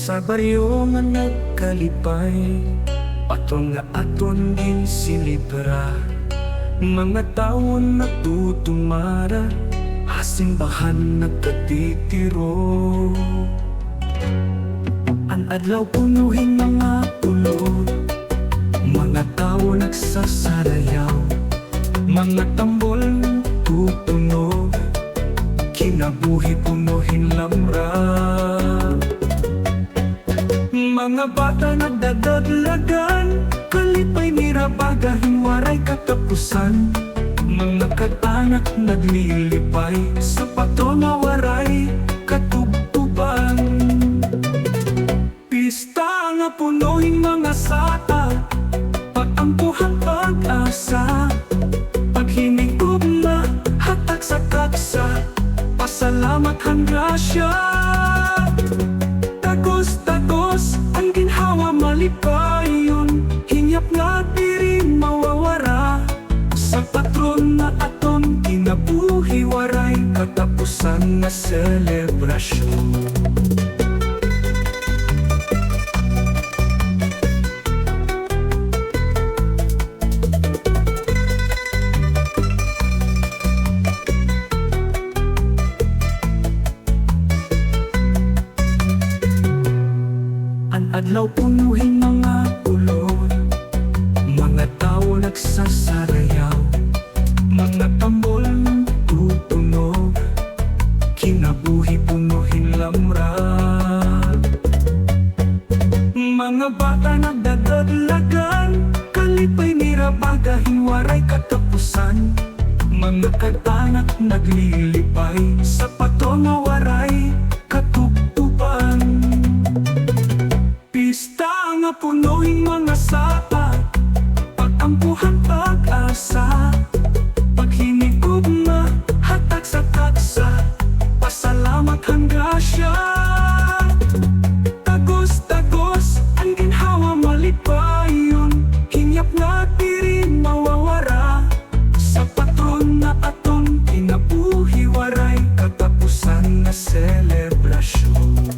Sa baryo nga nagkalipay, patong nga aton din silibra. Mga taon nagtutumara, simbahan nagkatitiro. Ang adlaw punuhin mga ulod, mga tao nagsasarayaw, mga tambol tutunog, kinabuhi punuhin lamra. Mga bata nagdadaglagan, kalipay mirabagahin waray katapusan. Mga kag-anak naglilipay, sa pato na waray katubtuban. Pista nga punuhin mga sata, pag-ampuhan pag-asa, paghinigugma, hatag sa kaksa, pasalamat ang grasya. Tagos-tagos ang ginhawa malipayon, hinyap nga diri mawawara. Sa patron na aton kinabuhi waray katapusan na selebrasyon. Ang adlaw punuhin mga ulod, mga tao nagsasarayaw, mga tambol tutunog, kinabuhi punuhin lamra. Mga bata nagdadaglagan, kalipay mirabagahin waray katapusan. Mga kag-anak naglilipay, sa pato nga waray katubtuban. Pista nga punuhin mga sata, pag-ampuhan pag-asa, paghinigugma, hatag sa kaksa, pasalamat ang grasya. Tagos-tagos ang ginhawa malipayon, hinyap nga diri mawawara. Sa patron na aton kinabuhi waray katapusan na selebrasyon.